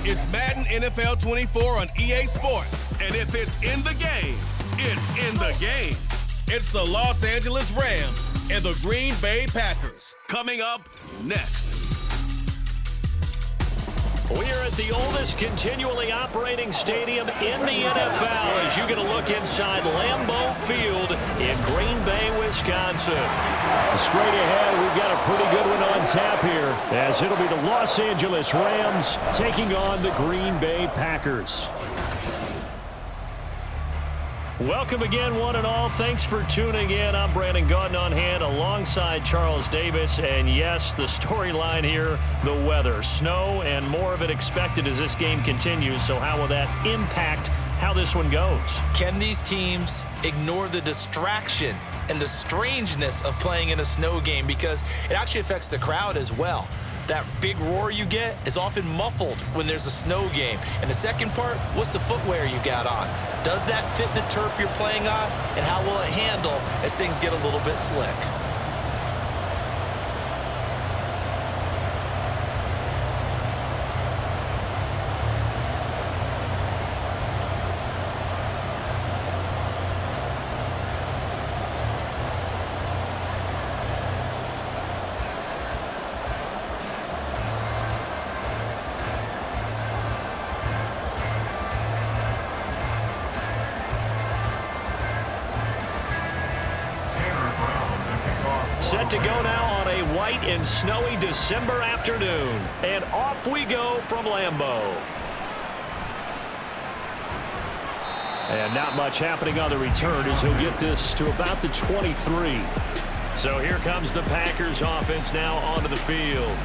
It's Madden NFL 24 on EA Sports. And if it's in the game, it's in the game. It's the Los Angeles Rams and the Green Bay Packers. Coming up next. We are at the oldest continually operating stadium in the NFL as you get a look inside Lambeau Field in Green Bay, Wisconsin. Straight ahead, we've got a pretty good one on tap here as it'll be the Los Angeles Rams taking on the Green Bay Packers. Welcome again, one and all. Thanks for tuning in. I'm Brandon Gaudin on hand alongside Charles Davis. And yes, the storyline here, the weather. Snow and more of it expected as this game continues. So how will that impact how this one goes? Can these teams ignore the distraction and the strangeness of playing in a snow game? Because it actually affects the crowd as well. That big roar you get is often muffled when there's a snow game. And the second part, what's the footwear you got on? Does that fit the turf you're playing on? And how will it handle as things get a little bit slick? Set to go now on a white and snowy December afternoon. And off we go from Lambeau. And not much happening on the return as he'll get this to about the 23. So here comes the Packers offense now onto the field.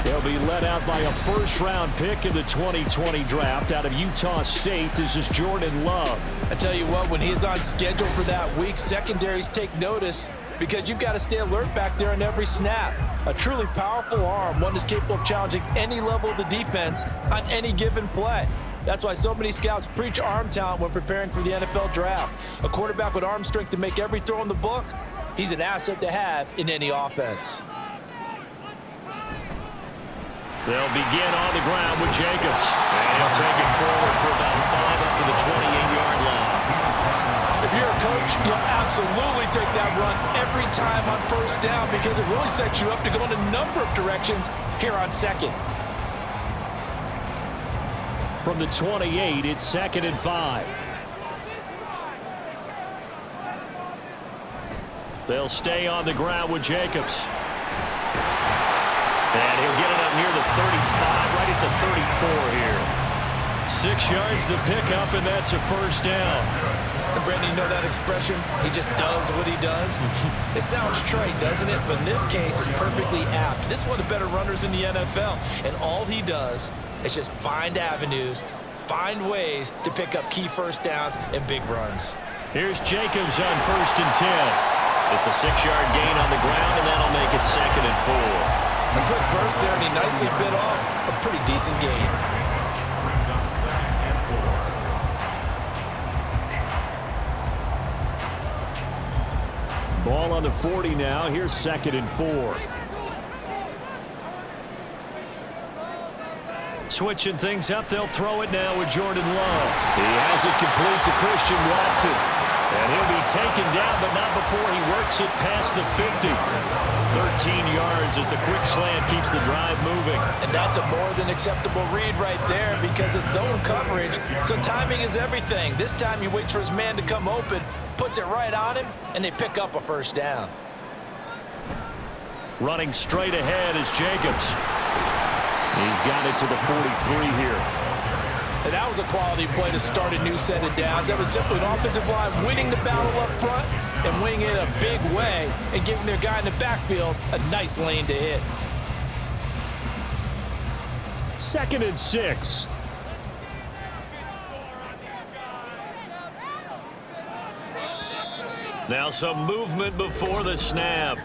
They'll be led out by a first-round pick in the 2020 draft out of Utah State. This is Jordan Love. I tell you what, when he's on schedule for that week, secondaries take notice because you've got to stay alert back there on every snap. A truly powerful arm, one that's capable of challenging any level of the defense on any given play. That's why so many scouts preach arm talent when preparing for the NFL draft. A quarterback with arm strength to make every throw in the book, he's an asset to have in any offense. They'll begin on the ground with Jacobs. And he'll take it forward for about 5 up to the 28-yard line. If you're a coach, you'll absolutely take that run every time on first down because it really sets you up to go in a number of directions here on second. From the 28, it's 2nd and 5. They'll stay on the ground with Jacobs. And he'll get it up near the 35, right at the 34 here. 6 yards the pickup, and that's a first down. And Brandon, you know that expression? He just does what he does. It sounds trite, doesn't it? But in this case, it's perfectly apt. This is one of the better runners in the NFL. And all he does is just find avenues, find ways to pick up key first downs and big runs. Here's Jacobs on 1st and 10. It's a 6-yard gain on the ground, and that'll make it 2nd and 4. A quick burst there, and he nicely bit off a pretty decent gain. Ball on the 40 now. Here's 2nd and 4. Switching things up, they'll throw it now with Jordan Love. He has it complete to Christian Watson. And he'll be taken down, but not before he works it past the 50. 13 yards as the quick slant keeps the drive moving. And that's a more than acceptable read right there because it's zone coverage, so timing is everything. This time he waits for his man to come open, puts it right on him, and they pick up a first down. Running straight ahead is Jacobs. He's got it to the 43 here. And that was a quality play to start a new set of downs. That was simply an offensive line winning the battle up front and winning it in a big way and giving their guy in the backfield a nice lane to hit. 2nd and 6. Now some movement before the snap.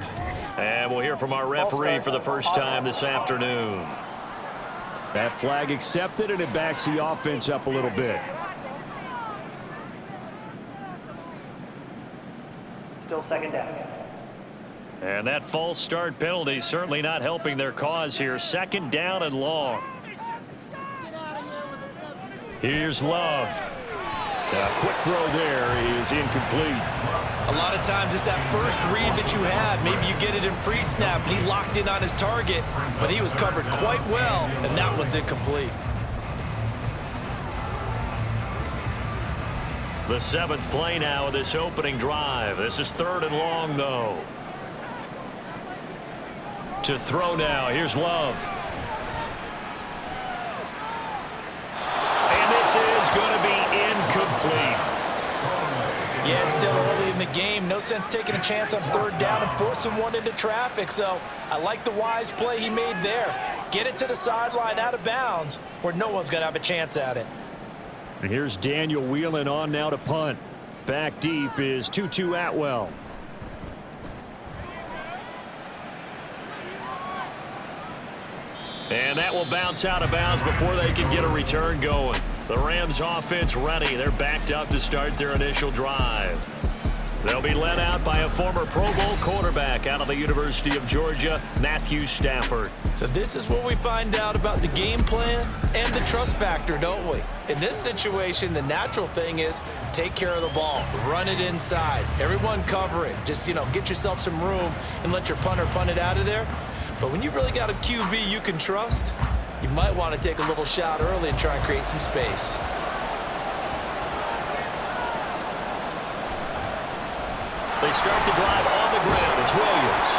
And we'll hear from our referee for the first time this afternoon. That flag accepted, and it backs the offense up a little bit. Still 2nd down. And that false start penalty certainly not helping their cause here. 2nd down and long. Here's Love. Quick throw there is incomplete. A lot of times it's that first read that you had. Maybe you get it in pre-snap, and he locked in on his target, but he was covered quite well, and that one's incomplete. The 7th play now of this opening drive. This is 3rd and long, though. To throw now. Here's Love. And this is going to be incomplete. Yeah, it's still early in the game. No sense taking a chance on 3rd down and forcing one into traffic. So I like the wise play he made there. Get it to the sideline out of bounds where no one's going to have a chance at it. And here's Daniel Whelan on now to punt. Back deep is Tutu Atwell. And that will bounce out of bounds before they can get a return going. The Rams offense ready. They're backed up to start their initial drive. They'll be led out by a former Pro Bowl quarterback out of the University of Georgia, Matthew Stafford. So this is what we find out about the game plan and the trust factor, don't we? In this situation, the natural thing is take care of the ball, run it inside, everyone cover it. Just, get yourself some room and let your punter punt it out of there. But when you really got a QB you can trust, you might want to take a little shot early and try and create some space. They start the drive on the ground. It's Williams.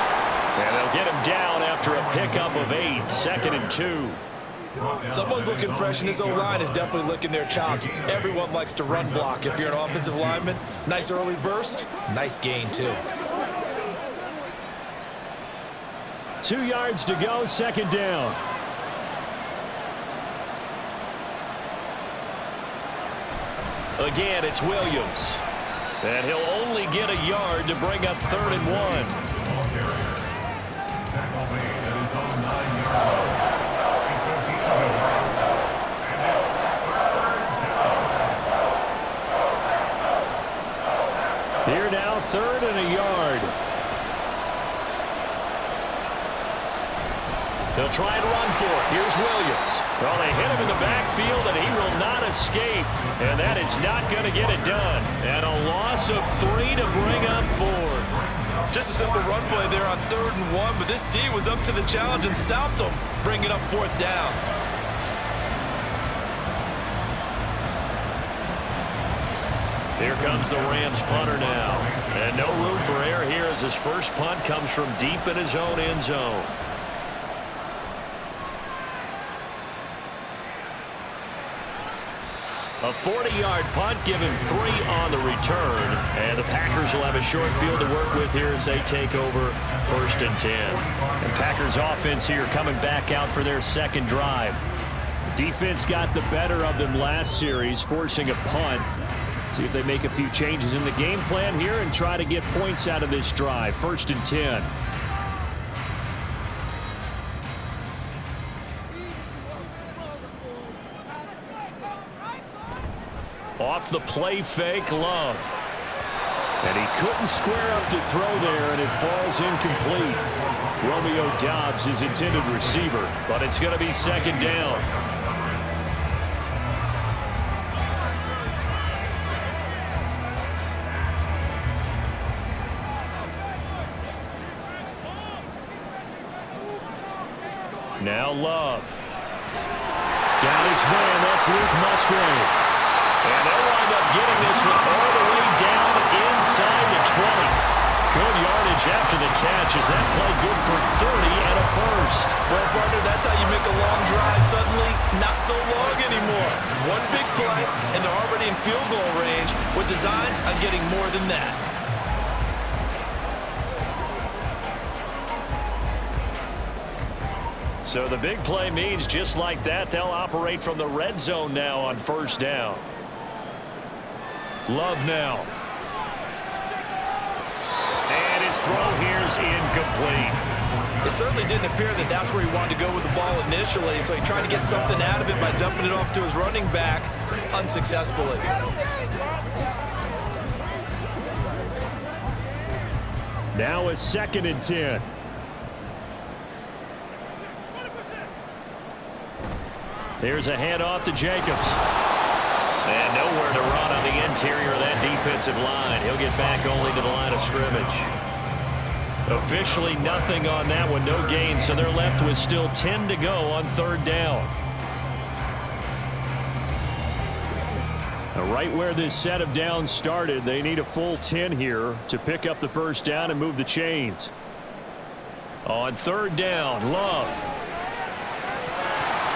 And they'll get him down after a pickup of 8, 2nd and 2. Someone's looking fresh, and his O-line is definitely licking their chops. Everyone likes to run block. If you're an offensive lineman, nice early burst, nice gain too. 2 yards to go, 2nd down. Again, it's Williams. And he'll only get a yard to bring up 3rd and 1. Here now, 3rd and a yard. They'll try and run for it. Here's Williams. Well, they hit him in the backfield, and he will not escape. And that is not going to get it done. And a loss of 3 to bring up 4. Just a simple run play there on 3rd and 1, but this D was up to the challenge and stopped them, bringing up 4th down. Here comes the Rams punter now. And no room for error here as his first punt comes from deep in his own end zone. A 40-yard punt, give him 3 on the return. And the Packers will have a short field to work with here as they take over 1st and 10. And Packers offense here coming back out for their 2nd drive. Defense got the better of them last series, forcing a punt. See if they make a few changes in the game plan here and try to get points out of this drive. 1st and 10. Off the play fake, Love. And he couldn't square up to throw there, and it falls incomplete. Romeo Doubs is intended receiver, but it's going to be 2nd down. Now Love. Got his man, that's Luke Musgrave. And they'll wind up getting this one all the way down inside the 20. Good yardage after the catch. Is that play good for 30 and a first? Well, partner, that's how you make a long drive suddenly not so long anymore. One big play, and they're already in field goal range with designs on getting more than that. So the big play means just like that, they'll operate from the red zone now on 1st down. Love now. And his throw here's incomplete. It certainly didn't appear that that's where he wanted to go with the ball initially, so he tried to get something out of it by dumping it off to his running back unsuccessfully. Now a 2nd and 10. Here's a handoff to Jacobs. And nowhere to run on the interior of that defensive line. He'll get back only to the line of scrimmage. Officially nothing on that one, no gain, so they're left with still 10 to go on third down. Right where this set of downs started, they need a full 10 here to pick up the first down and move the chains. On third down, Love.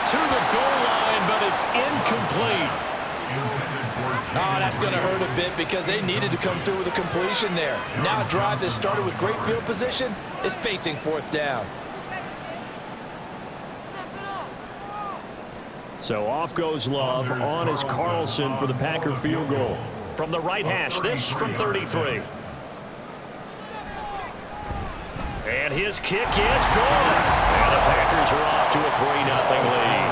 To the goal line, but it's incomplete. Oh, that's going to hurt a bit because they needed to come through with a completion there. Now a drive that started with great field position is facing fourth down. So off goes Love. On is Carlson for the Packer field goal. From the right hash, this from 33. And his kick is good. And the Packers are off to a 3-0 lead.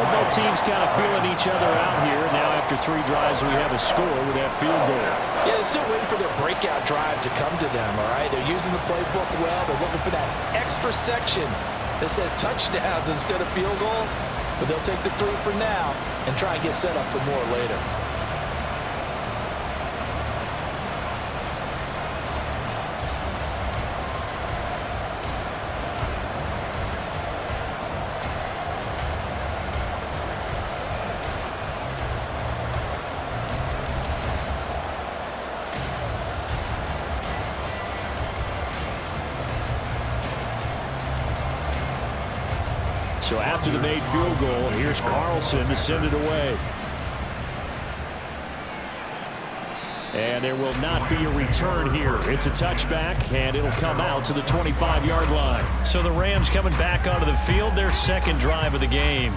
Well, both teams kind of feeling each other out here. Now after 3 drives, we have a score with that field goal. Yeah, they're still waiting for their breakout drive to come to them, all right? They're using the playbook well. They're looking for that extra section that says touchdowns instead of field goals. But they'll take the 3 for now and try and get set up for more later. So after the made field goal, here's Carlson to send it away. And there will not be a return here. It's a touchback, and it'll come out to the 25-yard line. So the Rams coming back onto the field, their second drive of the game.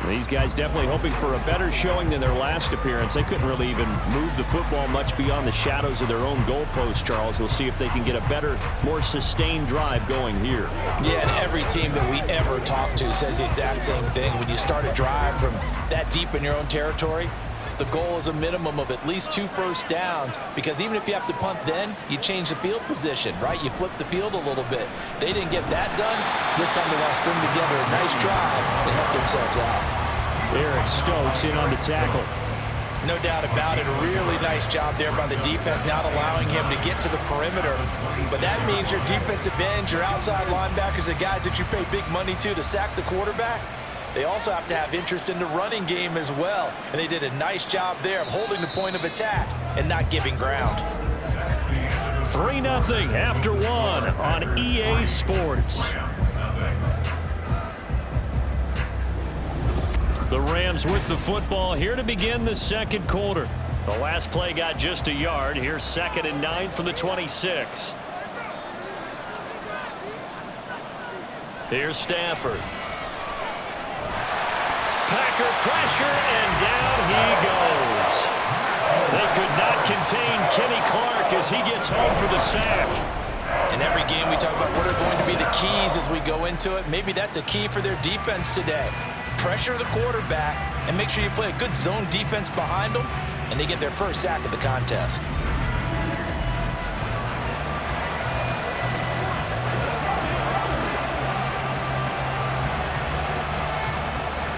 These guys definitely hoping for a better showing than their last appearance. They couldn't really even move the football much beyond the shadows of their own goalpost, Charles. We'll see if they can get a better, more sustained drive going here. Yeah, and every team that we ever talk to says the exact same thing. When you start a drive from that deep in your own territory, the goal is a minimum of at least 2 first downs, because even if you have to punt then, you change the field position, right? You flip the field a little bit. They didn't get that done. This time they want to string together a nice drive and help themselves out. Eric Stokes in on the tackle. No doubt about it. A really nice job there by the defense, not allowing him to get to the perimeter. But that means your defensive ends, your outside linebackers, the guys that you pay big money to sack the quarterback, they also have to have interest in the running game as well. And they did a nice job there of holding the point of attack and not giving ground. 3-0 after 1 on EA Sports. The Rams with the football here to begin the second quarter. The last play got just a yard. Here's 2nd and 9 from the 26. Here's Stafford. Packer pressure, and down he goes. They could not contain Kenny Clark as he gets home for the sack. In every game we talk about what are going to be the keys as we go into it. Maybe that's a key for their defense today. Pressure the quarterback and make sure you play a good zone defense behind them, and they get their first sack of the contest.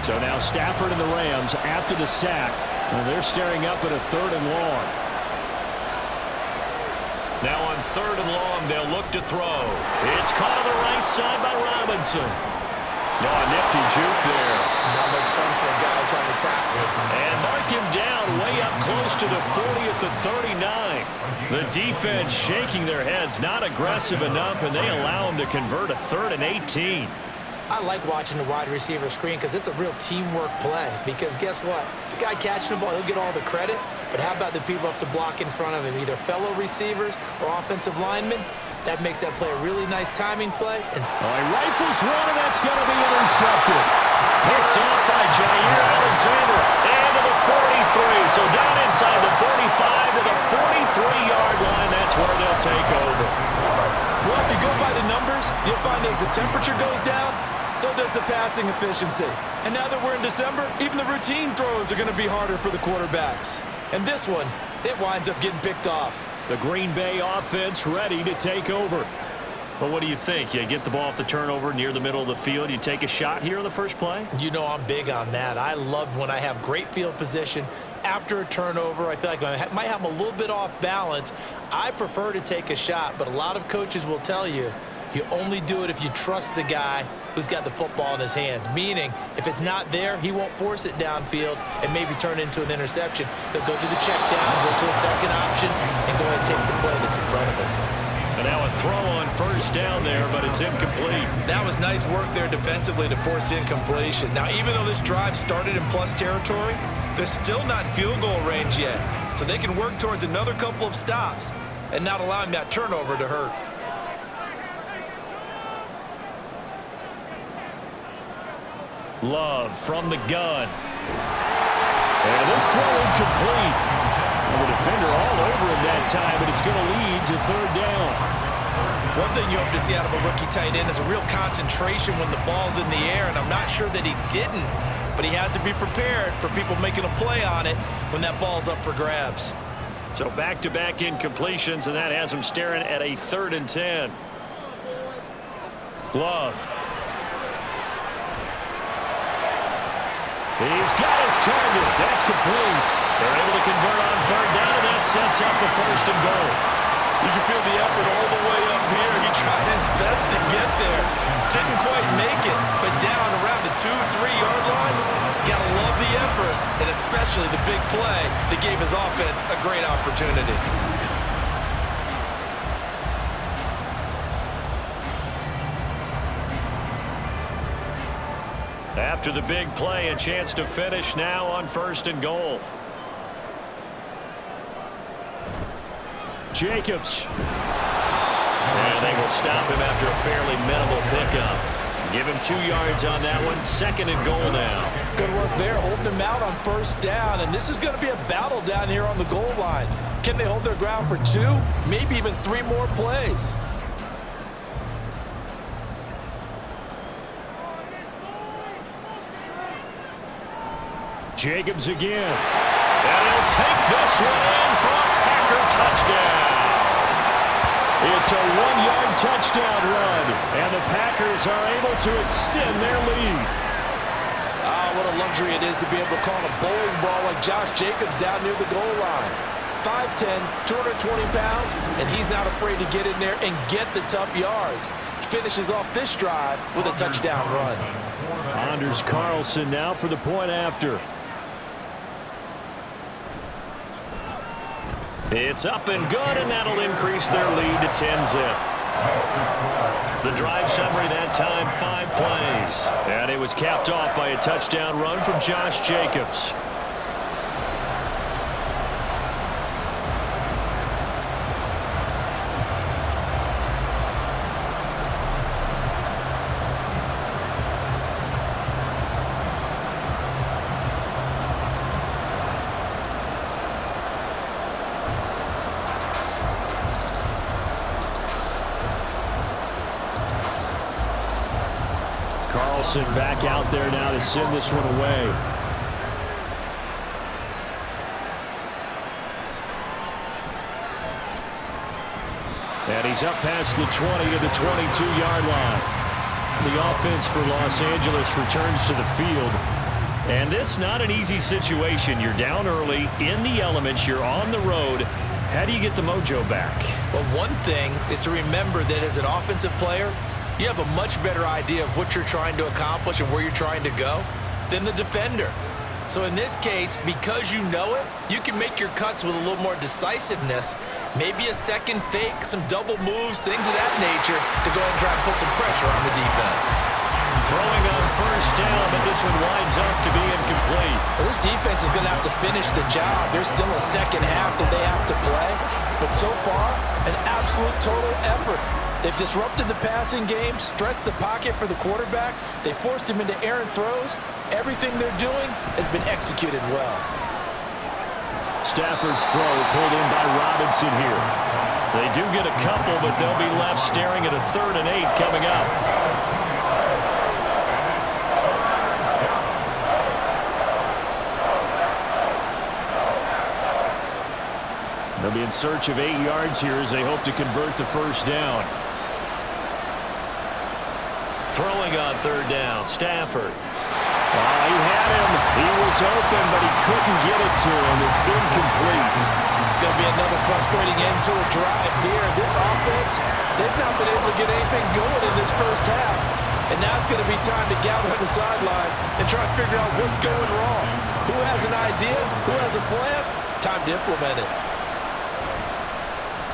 So now Stafford and the Rams after the sack. Well, they're staring up at a 3rd and long. Now on 3rd and long, they'll look to throw. It's caught on the right side by Robinson. Oh, a nifty juke there. Not much fun for a guy trying to tackle it. And mark him down way up close to the 40 at the 39. The defense shaking their heads, not aggressive enough, and they allow him to convert a 3rd and 18. I like watching the wide receiver screen because it's a real teamwork play. Because guess what? The guy catching the ball, he'll get all the credit. But how about the people have to block in front of him, either fellow receivers or offensive linemen? That makes that play a really nice timing play. And he rifles one, and that's going to be intercepted. Picked up by Jair Alexander. And to the 43. So down inside the 45 to the 43-yard line. That's where they'll take over. Well, if you go by the numbers, you'll find as the temperature goes down, so does the passing efficiency. And now that we're in December, even the routine throws are going to be harder for the quarterbacks. And this one, it winds up getting picked off. The Green Bay offense ready to take over. Well, what do you think? You get the ball off the turnover near the middle of the field. You take a shot here on the first play? You know I'm big on that. I love when I have great field position. After a turnover, I feel like I might have them a little bit off balance. I prefer to take a shot, but a lot of coaches will tell you, you only do it if you trust the guy who's got the football in his hands. Meaning, if it's not there, he won't force it downfield and maybe turn it into an interception. He'll go to the check down, go to a second option, and go ahead and take the play that's in front of him. And now a throw on first down there, but it's incomplete. That was nice work there defensively to force incompletion. Now, even though this drive started in plus territory, they're still not in field goal range yet. So they can work towards another couple of stops and not allowing that turnover to hurt. Love from the gun. And this throw incomplete. The defender all over him that time, but it's going to lead to third down. One thing you hope to see out of a rookie tight end is a real concentration when the ball's in the air, and I'm not sure that he didn't, but he has to be prepared for people making a play on it when that ball's up for grabs. So back-to-back incompletions, and that has him staring at a 3rd and 10. Love. He's got his target. That's complete. They're able to convert on 3rd down, and that sets up the 1st and goal. You can feel the effort all the way up here. He tried his best to get there. Didn't quite make it, but down around the 2-3-yard line, gotta love the effort, and especially the big play that gave his offense a great opportunity. After the big play, a chance to finish now on 1st and goal. Jacobs. And they will stop him after a fairly minimal pickup. Give him 2 yards on that one. 2nd and goal now. Good work there, holding him out on 1st down, and this is going to be a battle down here on the goal line. Can they hold their ground for 2, maybe even 3 more plays? Jacobs again. And he'll take this one in for a Packer touchdown. It's a 1-yard touchdown run, and the Packers are able to extend their lead. What a luxury it is to be able to call a bowling ball like Josh Jacobs down near the goal line. 5'10", 220 pounds, and he's not afraid to get in there and get the tough yards. He finishes off this drive with a touchdown run. Anders Carlson now for the point after. It's up and good, and that'll increase their lead to 10-zip. The drive summary that time, 5 plays. And it was capped off by a touchdown run from Josh Jacobs. Carlson back out there now to send this one away. And he's up past the 20 to the 22-yard line. The offense for Los Angeles returns to the field. And this not an easy situation. You're down early, in the elements, you're on the road. How do you get the mojo back? Well, one thing is to remember that as an offensive player, you have a much better idea of what you're trying to accomplish and where you're trying to go than the defender. So in this case, because you know it, you can make your cuts with a little more decisiveness, maybe a second fake, some double moves, things of that nature to go ahead and try and put some pressure on the defense. Throwing on 1st down, but this one winds up to be incomplete. Well, this defense is going to have to finish the job. There's still a second half that they have to play, but so far, an absolute total effort. They've disrupted the passing game, stressed the pocket for the quarterback. They forced him into errant throws. Everything they're doing has been executed well. Stafford's throw pulled in by Robinson here. They do get a couple, but they'll be left staring at a 3rd and 8 coming up. They'll be in search of 8 yards here as they hope to convert the 1st down. Throwing on third down, Stafford. He had him. He was open, but he couldn't get it to him. It's incomplete. It's going to be another frustrating end to a drive here. This offense, they've not been able to get anything going in this first half. And now it's going to be time to gather on the sidelines and try to figure out what's going wrong. Who has an idea? Who has a plan? Time to implement it.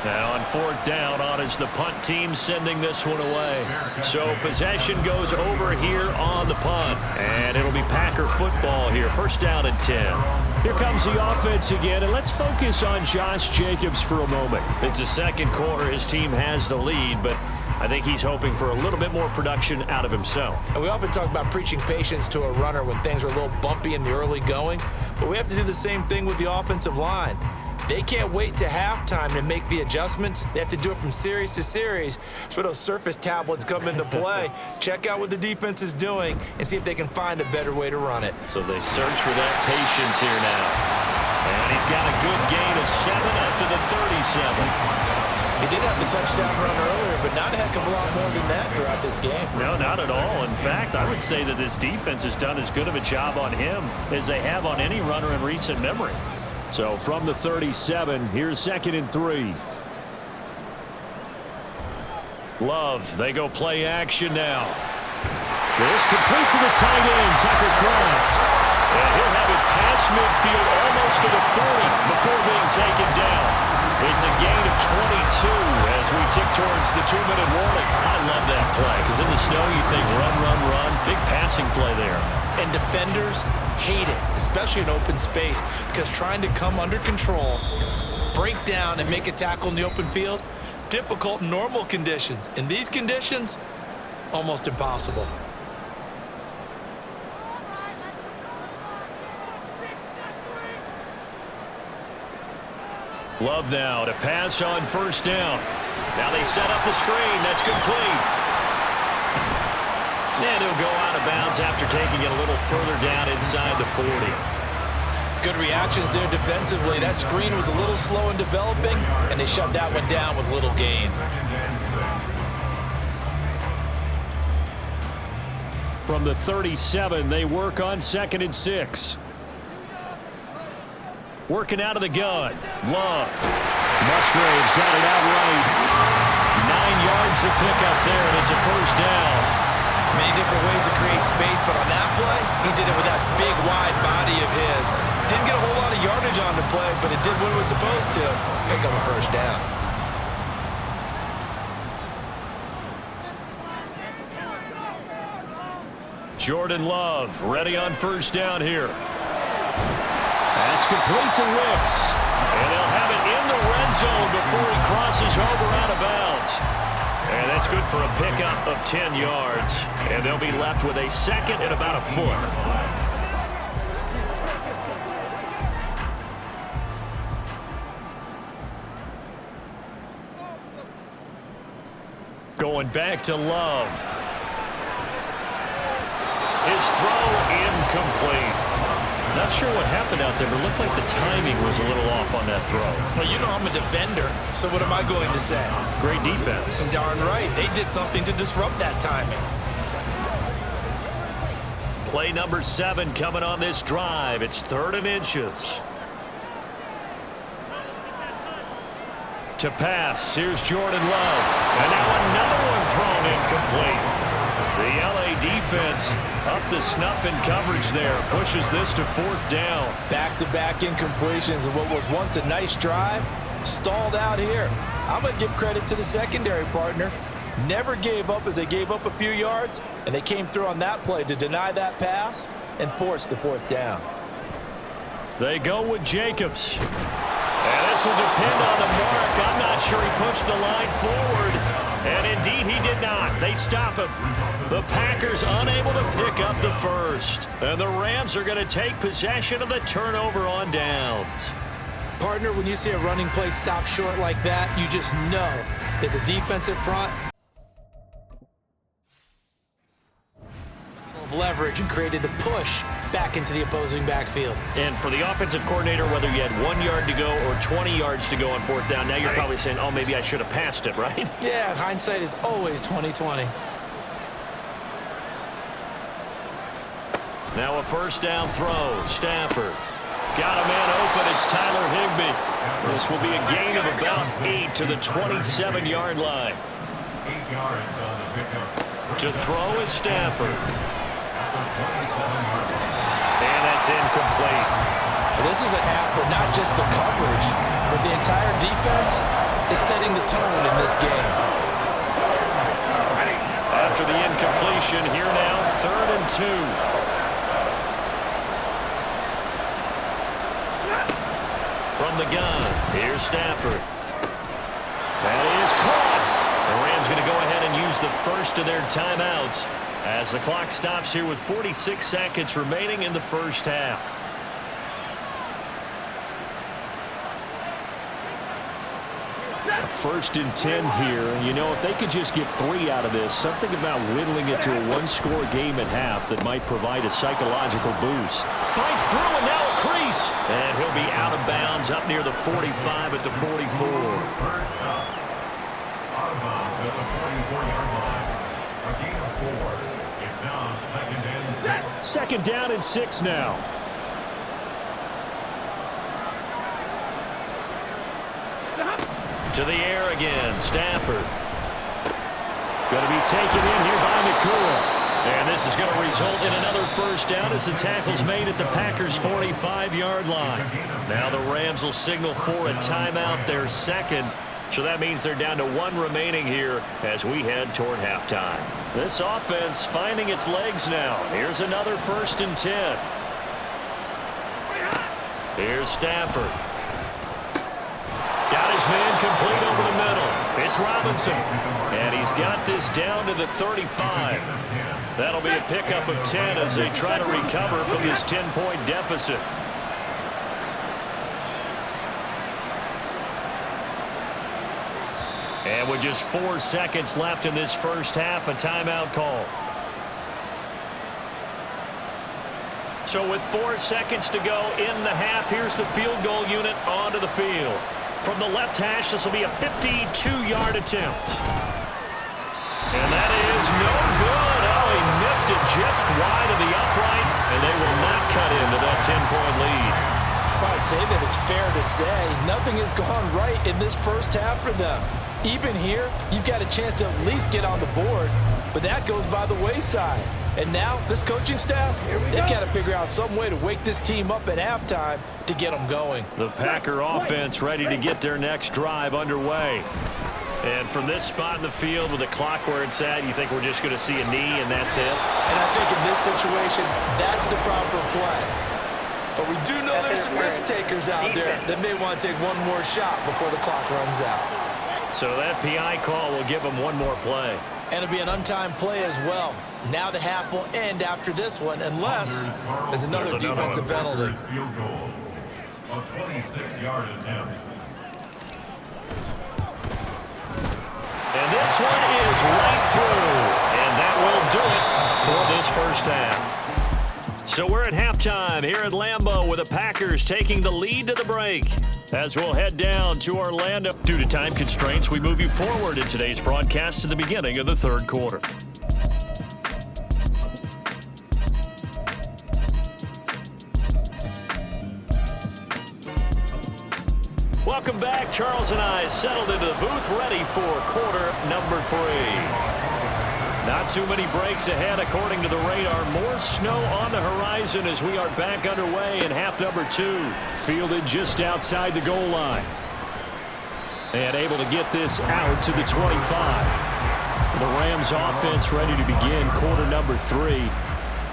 Now on fourth down, on is the punt team sending this one away. So possession goes over here on the punt. And it'll be Packer football here. First down and 10. Here comes the offense again, and let's focus on Josh Jacobs for a moment. It's the second quarter. His team has the lead, but I think he's hoping for a little bit more production out of himself. And we often talk about preaching patience to a runner when things are a little bumpy in the early going, but we have to do the same thing with the offensive line. They can't wait to halftime to make the adjustments. They have to do it from series to series so those surface tablets come into play. Check out what the defense is doing and see if they can find a better way to run it. So they search for that patience here now. And he's got a good gain of 7 up to the 37. He did have the touchdown run earlier, but not a heck of a lot more than that throughout this game. No, not at all. In fact, I would say that this defense has done as good of a job on him as they have on any runner in recent memory. So from the 37, here's 2nd and 3. Love, they go play action now. This complete to the tight end, Tucker Kraft. And he'll have it past midfield almost to the 40 before being taken down. It's a gain of 22 as we tick towards the 2-minute warning. I love that play because in the snow you think run, run, run. Big passing play there. And defenders hate it, especially in open space, because trying to come under control, break down, and make a tackle in the open field, difficult in normal conditions. In these conditions, almost impossible. Love now to pass on first down. Now they set up the screen. That's complete. And he'll go out of bounds after taking it a little further down inside the 40. Good reactions there defensively. That screen was a little slow in developing, and they shut that one down with little gain. From the 37, they work on 2nd and 6. Working out of the gun. Love. Musgrave's got it out right. 9 yards to pick up there, and it's a first down. Many different ways to create space, but on that play, he did it with that big, wide body of his. Didn't get a whole lot of yardage on the play, but it did what it was supposed to. Pick up a first down. Jordan Love ready on first down here. That's complete to Wicks. And they'll have it in the red zone before he crosses over out of bounds. And that's good for a pickup of 10 yards. And they'll be left with a 2nd and about a foot. Going back to Love. His throw incomplete. Not sure what happened out there, but it looked like the timing was a little off on that throw. Well, you know I'm a defender, so what am I going to say? Great defense. Darn right. They did something to disrupt that timing. Play number 7 coming on this drive. It's 3rd and inches. To pass, here's Jordan Love. And now another one thrown incomplete. The LA defense up the snuff in coverage there. Pushes this to 4th down. Back-to-back incompletions of what was once a nice drive. Stalled out here. I'm going to give credit to the secondary partner. Never gave up as they gave up a few yards, and they came through on that play to deny that pass and force the 4th down. They go with Jacobs. And this will depend on the mark. I'm not sure he pushed the line forward. And indeed, he did not. They stop him. The Packers unable to pick up the first. And the Rams are going to take possession of the turnover on downs. Partner, when you see a running play stop short like that, you just know that the defensive front of leverage and created the push back into the opposing backfield. And for the offensive coordinator, whether you had 1 yard to go or 20 yards to go on 4th down, now you're probably saying, oh, maybe I should have passed it, right? Yeah, hindsight is always 20/20. Now a first down throw. Stafford. Got a man open. It's Tyler Higbee. This will be a gain of about 8 to the 27-yard line. 8 yards on the pickup. To throw is Stafford. And that's incomplete. This is a half where not just the coverage, but the entire defense is setting the tone in this game. After the incompletion, here now, 3rd and 2. From the gun, here's Stafford. That is caught. The Rams going to go ahead and use the first of their timeouts as the clock stops here with 46 seconds remaining in the first half. First and 10 here. You know, if they could just get 3 out of this, something about whittling it to a one-score game at half that might provide a psychological boost. Fights through and now a crease. And he'll be out of bounds up near the 45 at the 44. Out of bounds at the 44-yard line. A gain of 4. It's now 2nd and 6. Second down and 6 now. To the air again, Stafford. Going to be taken in here by Nakua. And this is going to result in another first down as the tackle's made at the Packers' 45-yard line. Now the Rams will signal for a timeout, their second. So that means they're down to 1 remaining here as we head toward halftime. This offense finding its legs now. Here's another 1st and 10. Here's Stafford. Got his man complete over the middle. It's Robinson. And he's got this down to the 35. That'll be a pickup of 10 as they try to recover from this 10-point deficit. And with just 4 seconds left in this first half, a timeout call. So with 4 seconds to go in the half, here's the field goal unit onto the field. From the left hash, this will be a 52-yard attempt. And that is no good. Oh, he missed it just wide of the upright, and they will not cut into that 10-point lead. I'd say that it's fair to say nothing has gone right in this first half for them. Even here, you've got a chance to at least get on the board, but that goes by the wayside. And now, this coaching staff, they've got to figure out some way to wake this team up at halftime to get them going. The Packer offense ready to get their next drive underway. And from this spot in the field with the clock where it's at, you think we're just going to see a knee and that's it? And I think in this situation, that's the proper play. But we do know there's some risk takers out there that may want to take one more shot before the clock runs out. So that PI call will give them one more play. And it'll be an untimed play as well. Now the half will end after this one unless there's another defensive penalty. Field goal. A 26-yard attempt. And this one is right through. And that will do it for this first half. So we're at halftime here at Lambeau with the Packers taking the lead to the break. As we'll head down to Orlando. Due to time constraints, we move you forward in today's broadcast to the beginning of the third quarter. Welcome back. Charles and I settled into the booth ready for quarter number 3. Not too many breaks ahead according to the radar. More snow on the horizon as we are back underway in half number 2. Fielded just outside the goal line. And able to get this out to the 25. The Rams offense ready to begin quarter number 3.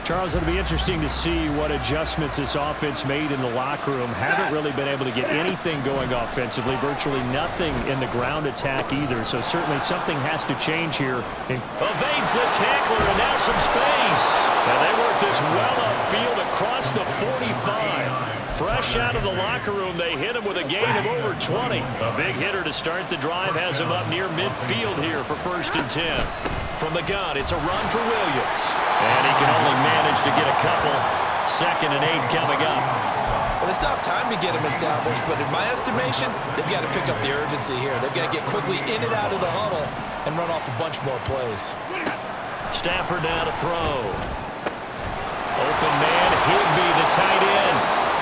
Charles, it'll be interesting to see what adjustments this offense made in the locker room. Haven't really been able to get anything going offensively. Virtually nothing in the ground attack either. So certainly something has to change here. Evades the tackler and now some space. And they work this well upfield across the 45. Fresh out of the locker room, they hit him with a gain of over 20. A big hitter to start the drive has him up near midfield here for 1st and 10. From the gun, it's a run for Williams. And he can only manage to get a couple. 2nd and 8 coming up. Well, it's tough time to get him established, but in my estimation, they've got to pick up the urgency here. They've got to get quickly in and out of the huddle and run off a bunch more plays. Stafford now to throw. Open man, Higbee, the tight end.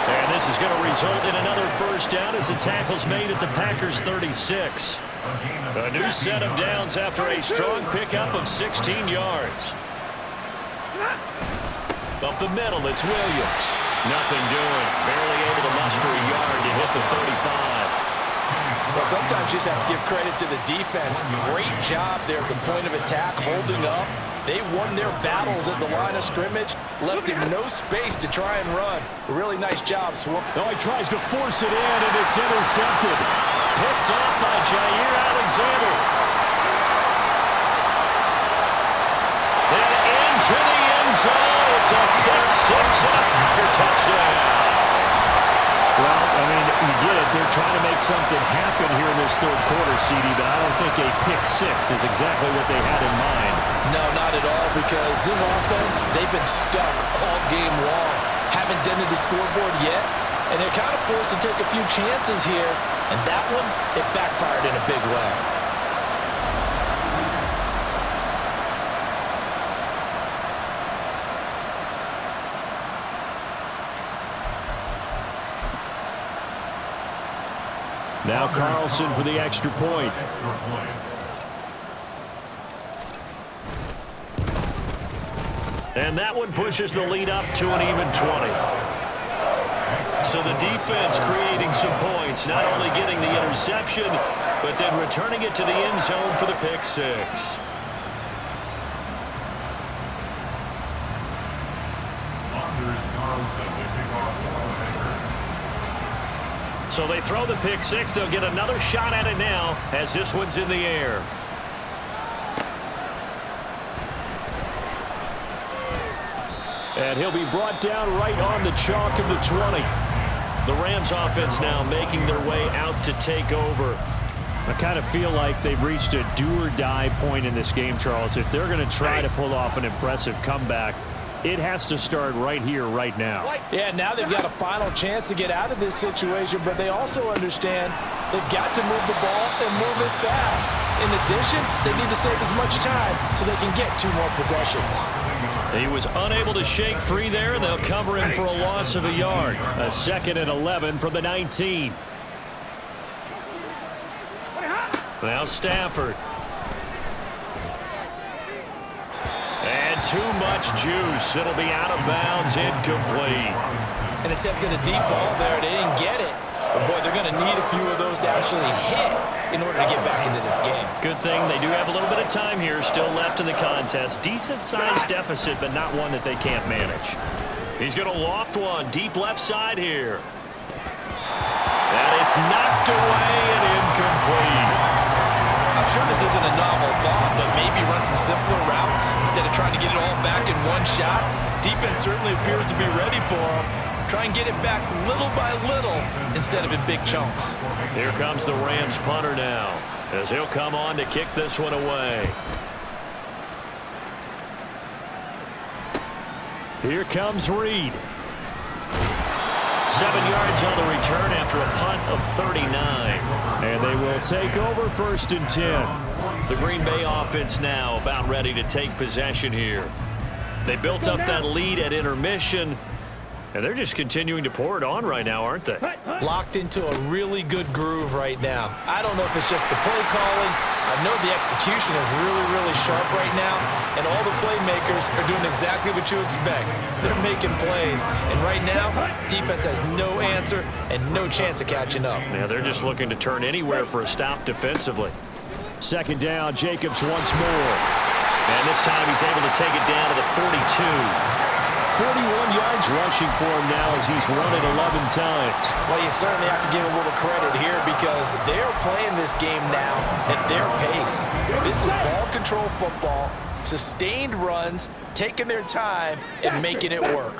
And this is going to result in another first down as the tackle's made at the Packers' 36. A new set of downs after a strong pickup of 16 yards. Up the middle, it's Williams. Nothing doing. Barely able to muster a yard to hit the 35. Well, sometimes you just have to give credit to the defense. Great job there at the point of attack, holding up. They won their battles at the line of scrimmage, left him no space to try and run. Really nice job, Swamp. Oh, he tries to force it in, and it's intercepted. Picked off by Jair Alexander. And into the end zone. It's a pick six and a Packer touchdown. Well, I mean, you get it. They're trying to make something happen here in this third quarter, CD, but I don't think a pick six is exactly what they had in mind. No, not at all, because this offense, they've been stuck all game long. Haven't dented the scoreboard yet, and they're kind of forced to take a few chances here, and that one, it backfired in a big way. Now Carlson for the extra point. And that one pushes the lead up to an even 20. So the defense creating some points, not only getting the interception, but then returning it to the end zone for the pick six. So they throw the pick six. They'll get another shot at it now as this one's in the air. And he'll be brought down right on the chalk of the 20. The Rams offense now making their way out to take over. I kind of feel like they've reached a do-or-die point in this game, Charles. If they're going to try to pull off an impressive comeback, it has to start right here, right now. Yeah, now they've got a final chance to get out of this situation, but they also understand they've got to move the ball and move it fast. In addition, they need to save as much time so they can get 2 more possessions. He was unable to shake free there, and they'll cover him for a loss of a yard. A 2nd and 11 from the 19. Now Stafford. And too much juice. It'll be out of bounds, incomplete. An attempt at a deep ball there. They didn't get it. But, boy, they're going to need a few of those to actually hit in order to get back into this game. Good thing they do have a little bit of time here still left in the contest. Decent-sized deficit, but not one that they can't manage. He's going to loft one deep left side here. And it's knocked away and incomplete. I'm sure this isn't a novel thought, but maybe run some simpler routes instead of trying to get it all back in one shot. Defense certainly appears to be ready for him. Try and get it back little by little instead of in big chunks. Here comes the Rams punter now as he'll come on to kick this one away. Here comes Reed. 7 yards on the return after a punt of 39. And they will take over 1st and 10. The Green Bay offense now about ready to take possession here. They built up that lead at intermission, and they're just continuing to pour it on right now, aren't they? Locked into a really good groove right now. I don't know if it's just the play calling. I know the execution is really, really sharp right now, and all the playmakers are doing exactly what you expect. They're making plays, and right now, defense has no answer and no chance of catching up. Yeah, they're just looking to turn anywhere for a stop defensively. 2nd down, Jacobs once more. And this time he's able to take it down to the 42. 41 yards rushing for him now as he's run it 11 times. Well, you certainly have to give a little credit here because they're playing this game now at their pace. This is ball control football, sustained runs, taking their time, and making it work.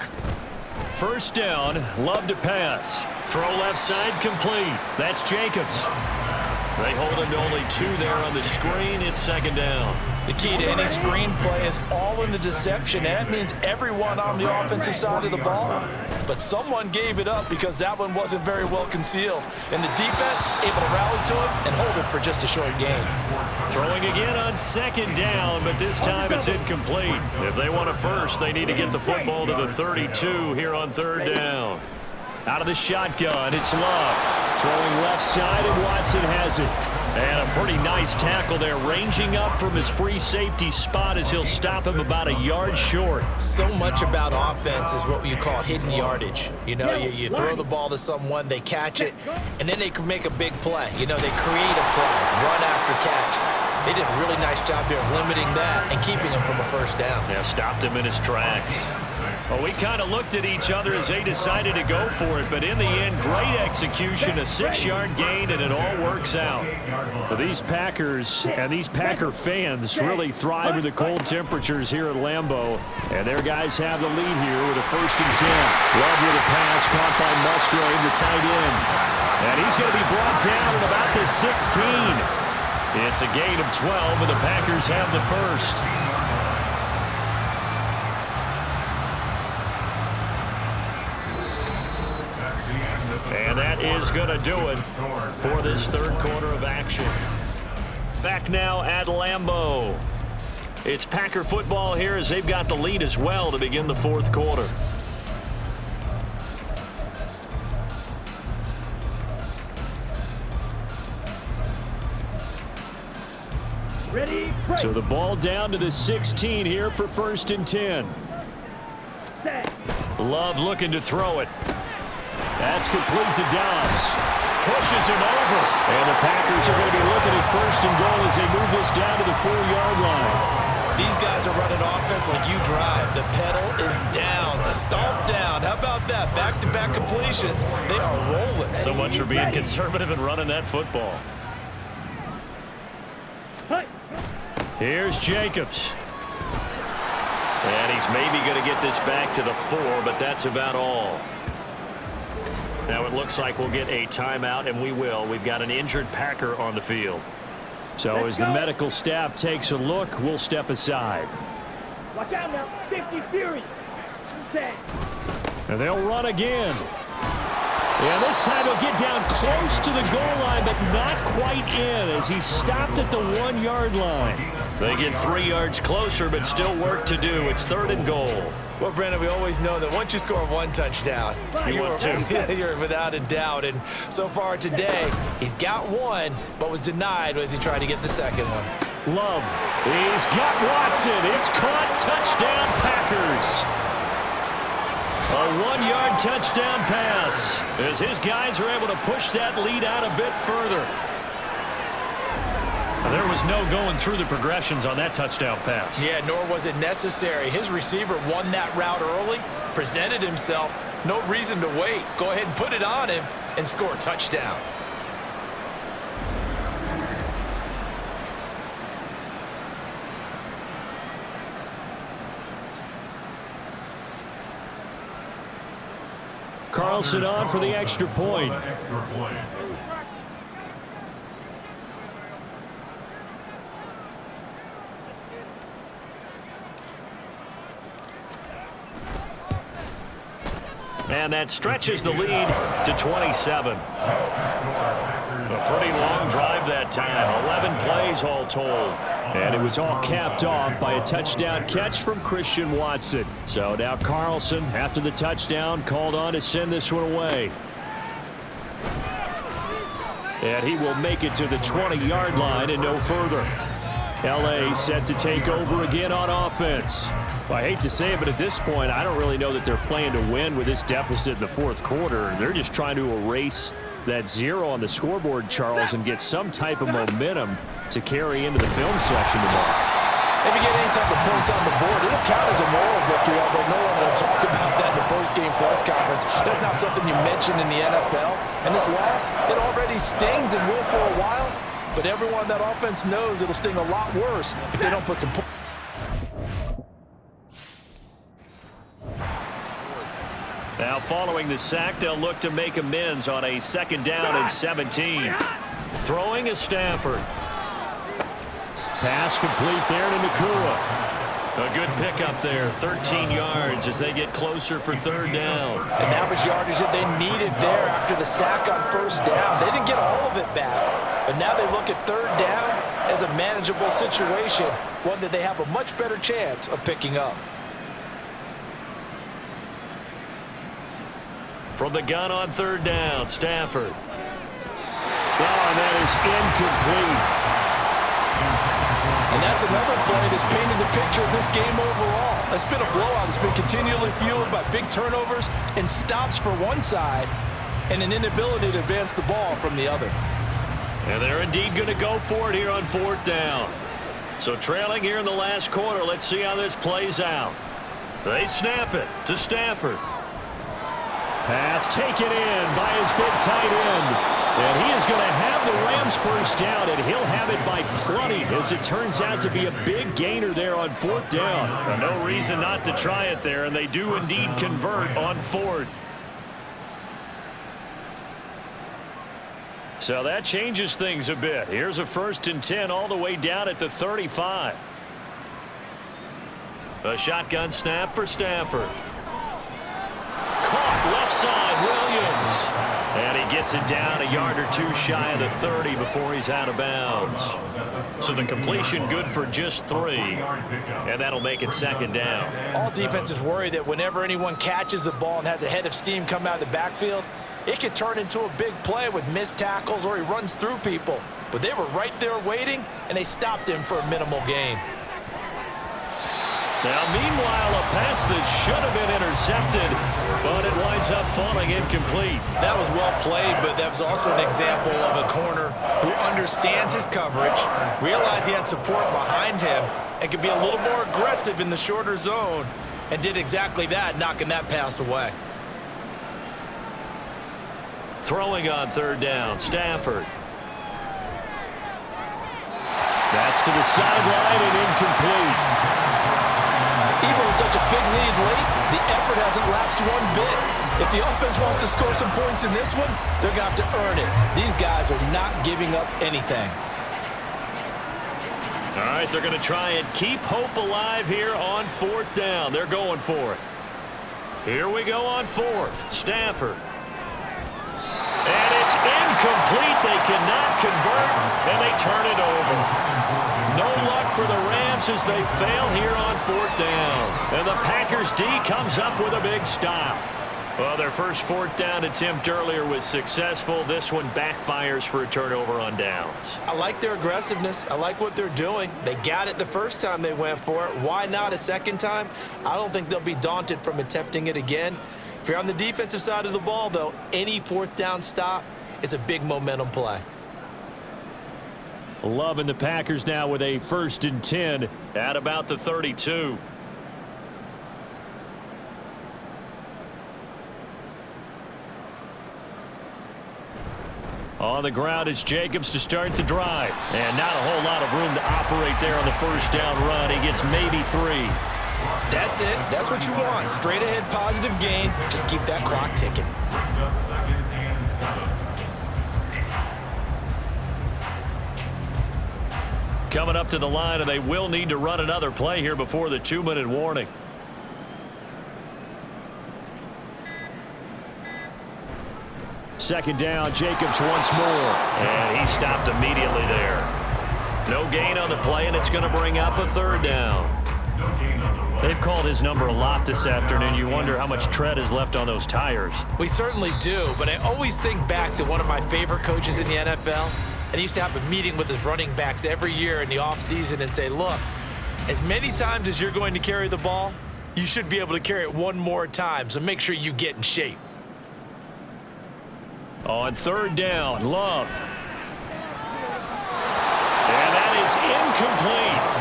1st down, Love to pass. Throw left side complete. That's Jacobs. They hold him to only 2 there on the screen. It's 2nd down. The key to any screen play is all in the deception. That means everyone on the offensive side of the ball. But someone gave it up because that one wasn't very well concealed. And the defense able to rally to it and hold it for just a short gain. Throwing again on second down, but this time it's incomplete. If they want it first, they need to get the football to the 32 here on third down. Out of the shotgun, it's Love. Throwing left side, and Watson has it. And a pretty nice tackle there, ranging up from his free safety spot as he'll stop him about a yard short. So much about offense is what you call hidden yardage. You know, you throw the ball to someone, they catch it, and then they can make a big play. You know, they create a play, run after catch. They did a really nice job there of limiting that and keeping him from a first down. Yeah, stopped him in his tracks. Well, we kind of looked at each other as they decided to go for it, but in the end, great execution, a 6-yard gain, and it all works out. Well, these Packers and these Packer fans really thrive in the cold temperatures here at Lambeau, and their guys have the lead here with a 1st and 10. Love with a pass caught by Musgrave, the tight end. And he's going to be brought down at about the 16. It's a gain of 12, and the Packers have the first. And that is going to do it for this third quarter of action. Back now at Lambeau. It's Packer football here as they've got the lead as well to begin the fourth quarter. Ready, so the ball down to the 16 here for 1st and 10. Love looking to throw it. That's complete to Dobbs. Pushes him over. And the Packers are going to be looking at 1st and goal as they move this down to the 4-yard line. These guys are running offense like you drive. The pedal is down, stomped down. How about that? Back-to-back completions. They are rolling. So much for being conservative and running that football. Here's Jacobs. And he's maybe going to get this back to the 4, but that's about all. Now it looks like we'll get a timeout, and we will. We've got an injured Packer on the field. So as the medical staff takes a look, we'll step aside. Watch out now. 50 Fury. And they'll run again. Yeah, this time he'll get down close to the goal line, but not quite in as he stopped at the 1-yard line. They get 3 yards closer, but still work to do. It's 3rd and goal. Well, Brandon, we always know that once you score 1 touchdown, you're without a doubt. And so far today, he's got 1, but was denied as he tried to get the second one. Love. He's got Watson. It's caught. Touchdown, Packers. A 1-yard touchdown pass as his guys are able to push that lead out a bit further. There was no going through the progressions on that touchdown pass. Yeah, nor was it necessary. His receiver won that route early, presented himself. No reason to wait. Go ahead and put it on him and score a touchdown. Carlson on for the extra point. And that stretches the lead to 27. A pretty long drive that time. 11 plays all told. And it was all capped off by a touchdown catch from Christian Watson. So now Carlson, after the touchdown, called on to send this one away. And he will make it to the 20-yard line and no further. L.A. set to take over again on offense. Well, I hate to say it, but at this point, I don't really know that they're playing to win with this deficit in the fourth quarter. They're just trying to erase that 0 on the scoreboard, Charles, and get some type of momentum to carry into the film section tomorrow. If you get any type of points on the board, it'll count as a moral victory, although no one will talk about that in the post-game press conference. That's not something you mention in the NFL. And this loss, it already stings and will for a while, but everyone on that offense knows it'll sting a lot worse if they don't put some points. Now following the sack, they'll look to make amends on a 2nd down and 17. Throwing is Stafford. Pass complete there to Nakua. A good pickup there, 13 yards as they get closer for 3rd down. And that was yardage that they needed there after the sack on 1st down. They didn't get all of it back, but now they look at 3rd down, as a manageable situation, one that they have a much better chance of picking up. From the gun on third down, Stafford. Oh, and that is incomplete. And that's another play that's painted the picture of this game overall. It's been a blowout that's been continually fueled by big turnovers and stops for one side and an inability to advance the ball from the other. And they're indeed going to go for it here on fourth down. So trailing here in the last quarter, let's see how this plays out. They snap it to Stafford. Pass taken in by his big tight end. And he is going to have the Rams first down, and he'll have it by plenty, as it turns out to be a big gainer there on fourth down. Well, no reason not to try it there, and they do indeed convert on fourth. So that changes things a bit. Here's a 1st and 10 all the way down at the 35. A shotgun snap for Stafford. Caught left side, Williams. And he gets it down a yard or two shy of the 30 before he's out of bounds. So the completion good for just 3. And that'll make it 2nd down. All defenses worry that whenever anyone catches the ball and has a head of steam come out of the backfield, it could turn into a big play with missed tackles or he runs through people. But they were right there waiting, and they stopped him for a minimal gain. Now, meanwhile, a pass that should have been intercepted, but it winds up falling incomplete. That was well played, but that was also an example of a corner who understands his coverage, realized he had support behind him, and could be a little more aggressive in the shorter zone, and did exactly that, knocking that pass away. Throwing on third down, Stafford. That's to the sideline and incomplete. Even with such a big lead late, the effort hasn't lapsed one bit. If the offense wants to score some points in this one, they're going to have to earn it. These guys are not giving up anything. All right, they're going to try and keep hope alive here on fourth down. They're going for it. Here we go on fourth. Stafford. And it's incomplete. They cannot convert, and they turn it over. No luck for the Rams as they fail here on fourth down. And the Packers D comes up with a big stop. Well, their first fourth down attempt earlier was successful. This one backfires for a turnover on downs. I like their aggressiveness. I like what they're doing. They got it the first time they went for it. Why not a second time? I don't think they'll be daunted from attempting it again. If you're on the defensive side of the ball, though, any fourth down stop is a big momentum play. Loving the Packers now with a 1st and 10 at about the 32. On the ground, it's Jacobs to start the drive. And not a whole lot of room to operate there on the first down run. He gets maybe 3. That's it. That's what you want. Straight ahead positive gain. Just keep that clock ticking. Coming up to the line, and they will need to run another play here before the 2-minute warning. Second down, Jacobs once more. And he stopped immediately there. No gain on the play, and it's going to bring up a third down. They've called his number a lot this afternoon. You wonder how much tread is left on those tires. We certainly do, but I always think back to one of my favorite coaches in the NFL, and he used to have a meeting with his running backs every year in the offseason and say, look, as many times as you're going to carry the ball, you should be able to carry it one more time, so make sure you get in shape. On third down, Love. And that is incomplete.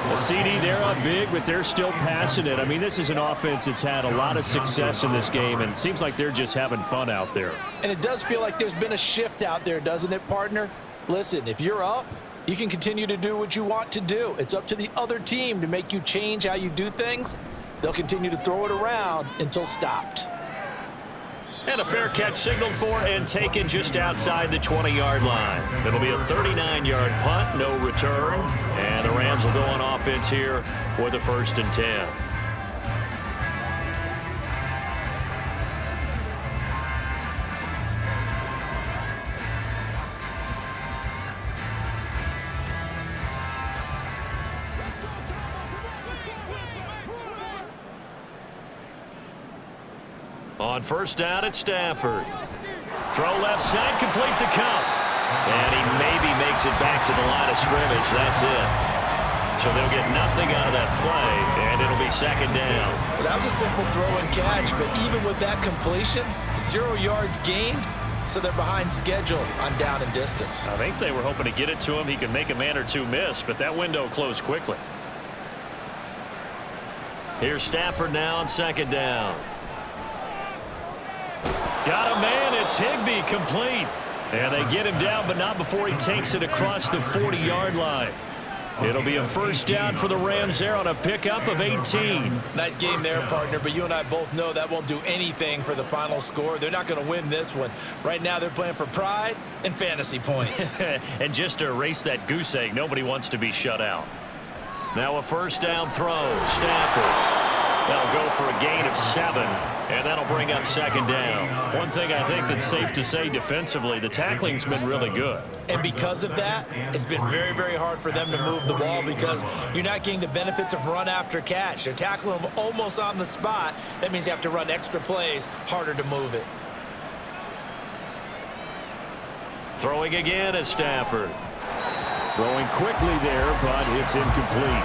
A CD, they're up big, but they're still passing it. I mean, this is an offense that's had a lot of success in this game, and it seems like they're just having fun out there. And it does feel like there's been a shift out there, doesn't it, partner? Listen, if you're up, you can continue to do what you want to do. It's up to the other team to make you change how you do things. They'll continue to throw it around until stopped. And a fair catch signaled for and taken just outside the 20-yard line. It'll be a 39-yard punt, no return. And the Rams will go on offense here with a 1st and 10. On first down, it's Stafford. Throw left side, complete to Cup. And he maybe makes it back to the line of scrimmage. That's it. So they'll get nothing out of that play, and it'll be second down. Well, that was a simple throw and catch, but even with that completion, 0 yards gained, so they're behind schedule on down and distance. I think they were hoping to get it to him. He could make a man or two miss, but that window closed quickly. Here's Stafford now on second down. Got a man. It's Higbee, complete. And they get him down, but not before he takes it across the 40-yard line. It'll be a first down for the Rams there on a pickup of 18. Nice game there, partner, but you and I both know that won't do anything for the final score. They're not going to win this one. Right now they're playing for pride and fantasy points. And just to erase that goose egg, nobody wants to be shut out. Now a first down throw. Stafford. That'll go for a gain of 7, and that'll bring up second down. One thing I think that's safe to say defensively, the tackling's been really good. And because of that, it's been very, very hard for them to move the ball because you're not getting the benefits of run after catch. They're tackling them almost on the spot. That means you have to run extra plays, harder to move it. Throwing again is Stafford. Throwing quickly there, but it's incomplete.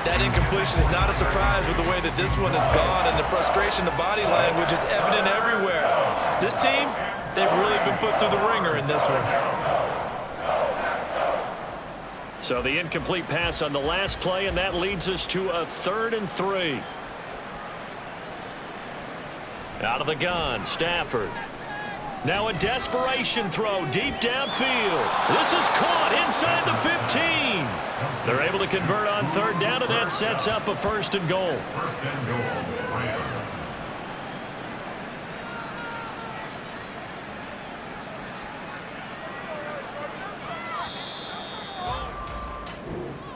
That incompletion is not a surprise with the way that this one has gone, and the frustration, the body language is evident everywhere. This team, they've really been put through the ringer in this one. So the incomplete pass on the last play, and that leads us to a 3rd and 3. Out of the gun, Stafford. Now a desperation throw deep downfield. This is caught inside the 15. They're able to convert on 3rd down, and that sets up a 1st and goal. 1st and goal, Rams.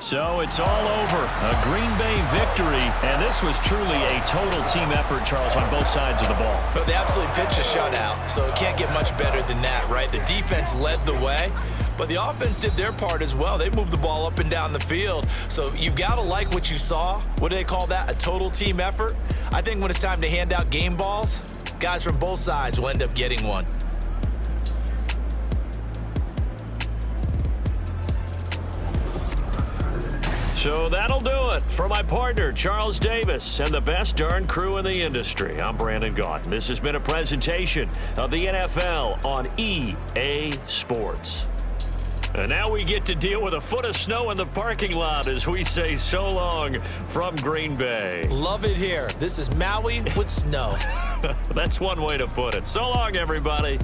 So it's all over. A Green Bay victory, and this was truly a total team effort, Charles, on both sides of the ball. But they absolutely pitched a shutout, so it can't get much better than that, right? The defense led the way, but the offense did their part as well. They moved the ball up and down the field, so you've got to like what you saw. What do they call that? A total team effort? I think when it's time to hand out game balls, guys from both sides will end up getting one. So that'll do it for my partner, Charles Davis, and the best darn crew in the industry. I'm Brandon Gaudin. This has been a presentation of the NFL on EA Sports. And now we get to deal with a foot of snow in the parking lot as we say so long from Green Bay. Love it here. This is Maui with snow. That's one way to put it. So long, everybody.